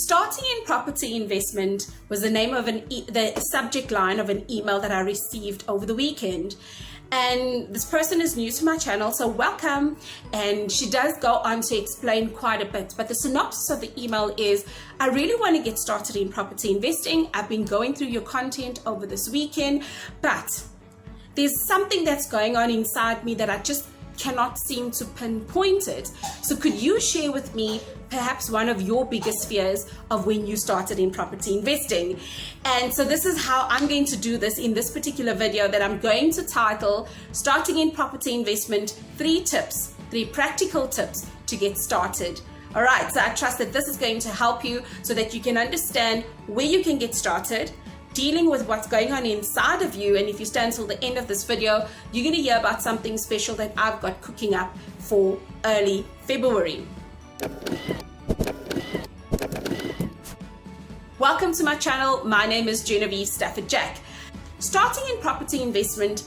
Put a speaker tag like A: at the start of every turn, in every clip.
A: Starting in property investment was the name of the subject line of an email that I received over the weekend. And this person is new to my channel, so welcome. And she does go on to explain quite a bit, but the synopsis of the email is, I really want to get started in property investing. I've been going through your content over this weekend, but there's something that's going on inside me that I just cannot seem to pinpoint it. So could you share with me perhaps one of your biggest fears of when you started in property investing? And so this is how I'm going to do this in this particular video that I'm going to title Starting in Property Investment, 3 practical tips to get started. All right, so I trust that this is going to help you so that you can understand where you can get started, dealing with what's going on inside of you. And if you stay until the end of this video, you're going to hear about something special that I've got cooking up for early February. Welcome to my channel. My name is Genevieve Stafford Jack. Starting in property investment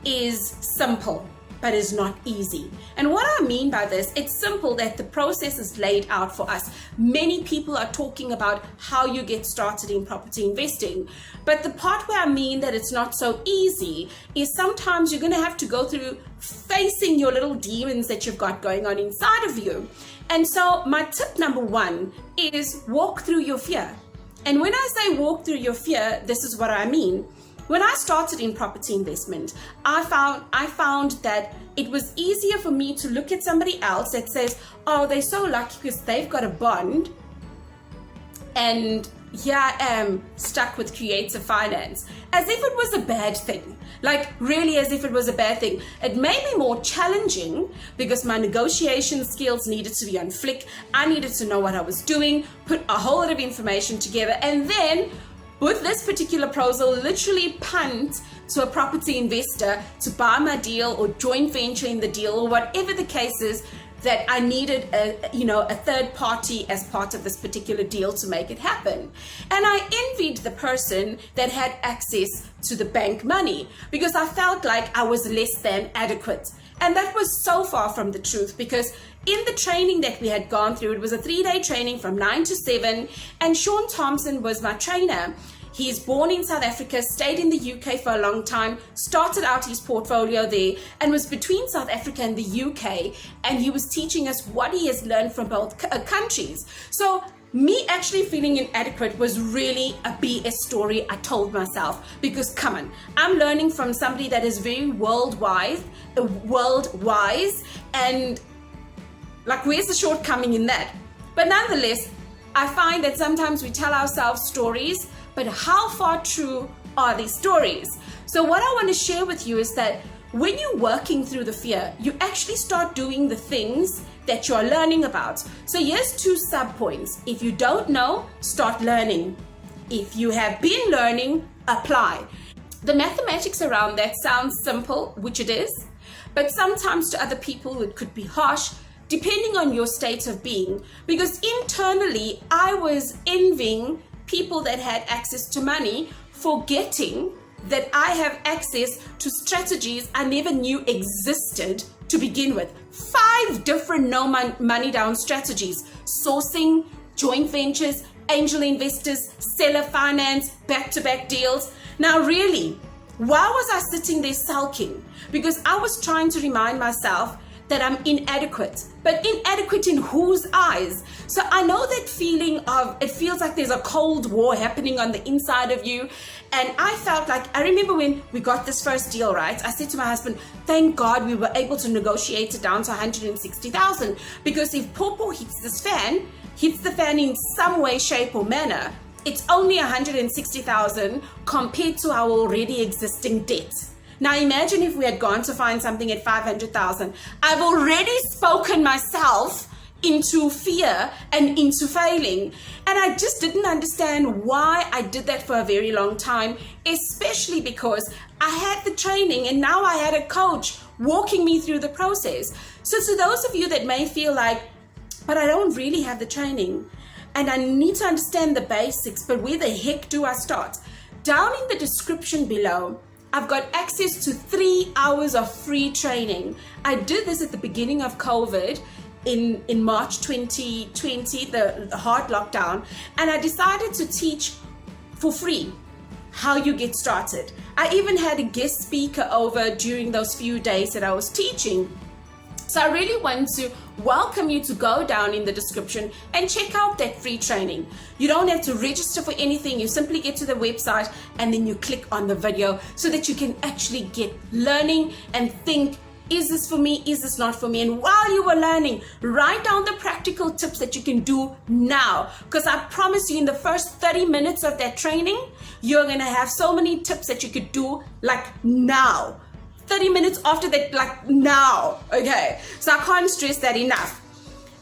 A: is simple, but is not easy. And what I mean by this, it's simple that the process is laid out for us. Many people are talking about how you get started in property investing. But the part where I mean that it's not so easy is sometimes you're gonna have to go through facing your little demons that you've got going on inside of you. And so my tip number 1 is walk through your fear. And when I say walk through your fear, this is what I mean. When I started in property investment, I found that it was easier for me to look at somebody else that says, oh, they're so lucky because they've got a bond, and here I am stuck with creative finance, as if it was a bad thing. Like really, as if it was a bad thing. It made me more challenging because my negotiation skills needed to be on flick. I needed to know what I was doing, put a whole lot of information together, and then with this particular proposal, literally punt to a property investor to buy my deal or joint venture in the deal or whatever the case is, that I needed a third party as part of this particular deal to make it happen. And I envied the person that had access to the bank money because I felt like I was less than adequate. And that was so far from the truth, because in the training that we had gone through, it was a 3-day training from 9 to 7, and Sean Thompson was my trainer. He's born in South Africa, stayed in the UK for a long time, started out his portfolio there, and was between South Africa and the UK, and he was teaching us what he has learned from both countries. So me actually feeling inadequate was really a BS story I told myself, because come on, I'm learning from somebody that is very world wise, and like, where's the shortcoming in that? But nonetheless, I find that sometimes we tell ourselves stories, but how far true are these stories? So what I want to share with you is that when you're working through the fear, you actually start doing the things that you're learning about. So here's 2 sub-points. If you don't know, start learning. If you have been learning, apply. The mathematics around that sounds simple, which it is, but sometimes to other people it could be harsh, depending on your state of being. Because internally, I was envying people that had access to money, forgetting that I have access to strategies I never knew existed to begin with. 5 different no money down strategies: sourcing, joint ventures, angel investors, seller finance, back-to-back deals. Now really, why was I sitting there sulking? Because I was trying to remind myself that I'm inadequate. But inadequate in whose eyes? So I know that feeling of, it feels like there's a cold war happening on the inside of you. And I felt like, I remember when we got this first deal, right? I said to my husband, thank God we were able to negotiate it down to 160,000. Because if Popo hits the fan in some way, shape or manner, it's only 160,000 compared to our already existing debt. Now imagine if we had gone to find something at 500,000. I've already spoken myself into fear and into failing. And I just didn't understand why I did that for a very long time, especially because I had the training and now I had a coach walking me through the process. So to those of you that may feel like, but I don't really have the training and I need to understand the basics, but where the heck do I start? Down in the description below, I've got access to 3 hours of free training. I did this at the beginning of COVID, in March 2020, the hard lockdown, and I decided to teach for free how you get started. I even had a guest speaker over during those few days that I was teaching. So I really want to welcome you to go down in the description and check out that free training. You don't have to register for anything. You simply get to the website and then you click on the video so that you can actually get learning and think, is this for me? Is this not for me? And while you are learning, write down the practical tips that you can do now. Because I promise you, in the first 30 minutes of that training, you're going to have so many tips that you could do like now. 30 minutes after that, like now. Okay, so I can't stress that enough.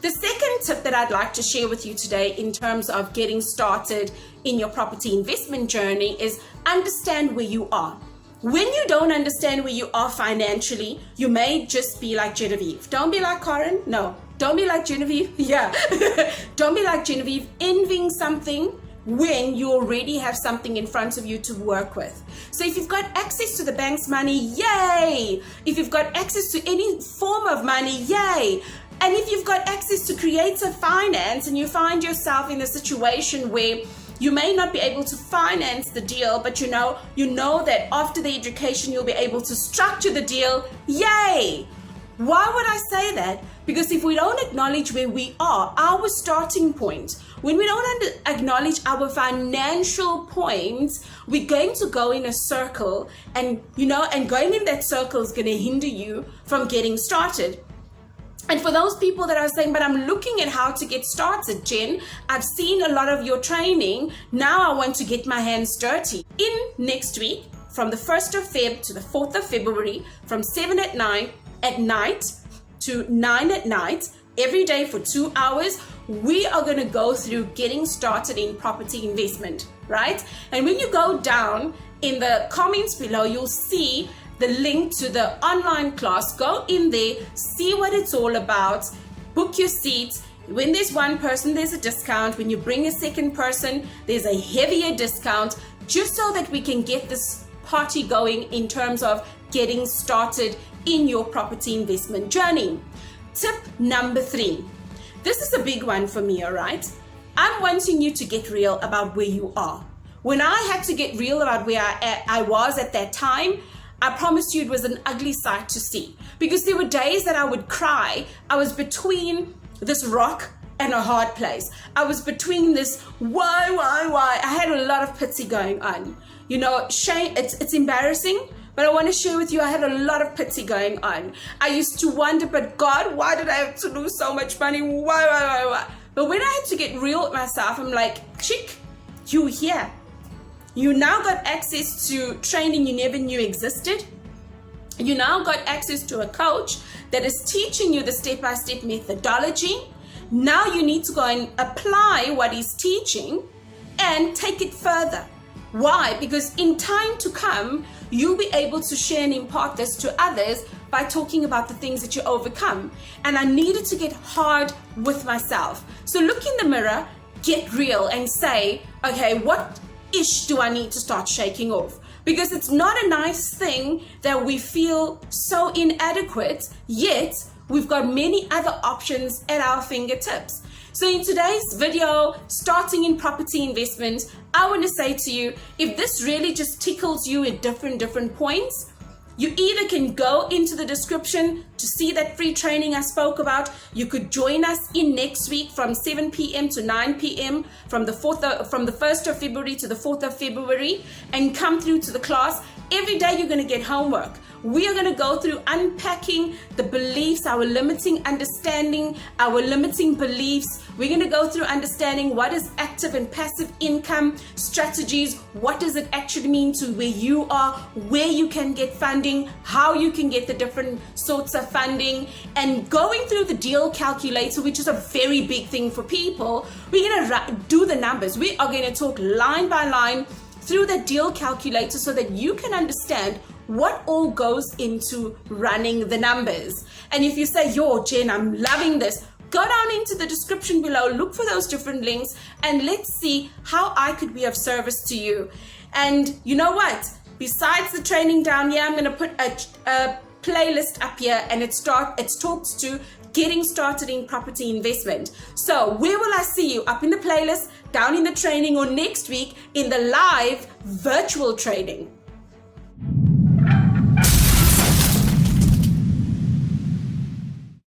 A: The second tip that I'd like to share with you today in terms of getting started in your property investment journey is understand where you are. When you don't understand where you are financially, you may just be like Genevieve. Don't be like Karen. No, don't be like Genevieve. Yeah, don't be like Genevieve, envying something when you already have something in front of you to work with. So if you've got access to the bank's money, yay! If you've got access to any form of money, yay! And if you've got access to creative finance and you find yourself in a situation where you may not be able to finance the deal, but you know that after the education you'll be able to structure the deal, yay! Why would I say that? Because if we don't acknowledge where we are, our starting point, when we don't acknowledge our financial points, we're going to go in a circle, and going in that circle is going to hinder you from getting started. And for those people that are saying, but I'm looking at how to get started, Jen, I've seen a lot of your training, now I want to get my hands dirty. In next week, from the 1st of Feb to the 4th of February, from 7 at night to 9 at night, every day for 2 hours, we are going to go through getting started in property investment, right? And when you go down in the comments below, you'll see the link to the online class. Go in there, see what it's all about, book your seats. When there's one person, there's a discount. When you bring a second person, there's a heavier discount, just so that we can get this party going in terms of getting started in your property investment journey. Tip number 3. This is a big one for me, all right? I'm wanting you to get real about where you are. When I had to get real about where I was at that time, I promise you it was an ugly sight to see, because there were days that I would cry. I was between this rock and a hard place. I was between this why. I had a lot of pity going on. Shame, it's embarrassing, but I want to share with you, I had a lot of pity going on. I used to wonder, but God, why did I have to lose so much money? Why? But when I had to get real with myself, I'm like, chick, you here. You now got access to training you never knew existed. You now got access to a coach that is teaching you the step-by-step methodology. Now you need to go and apply what he's teaching and take it further. Why? Because in time to come, you'll be able to share and impart this to others by talking about the things that you overcome. And I needed to get hard with myself. So look in the mirror, get real, and say, okay, what ish do I need to start shaking off? Because it's not a nice thing that we feel so inadequate, yet we've got many other options at our fingertips. So in today's video, starting in property investment, I want to say to you, if this really just tickles you at different points, you either can go into the description to see that free training I spoke about. You could join us in next week from 7 p.m. to 9 p.m. from the 1st of February to the 4th of February, and come through to the class. Every day you're going to get homework. We are going to go through unpacking the beliefs, our limiting understanding, our limiting beliefs. We're going to go through understanding what is active and passive income strategies. What does it actually mean to where you are, where you can get funding, how you can get the different sorts of funding, and going through the deal calculator, which is a very big thing for people. We're going to do the numbers. We are going to talk line by line through the deal calculator so that you can understand what all goes into running the numbers. And if you say, yo, Jen, I'm loving this, go down into the description below, look for those different links, and let's see how I could be of service to you. And you know what? Besides the training down here, I'm going to put a playlist up here, and it talks to getting started in property investment. So where will I see you? Up in the playlist, down in the training, or next week in the live virtual training?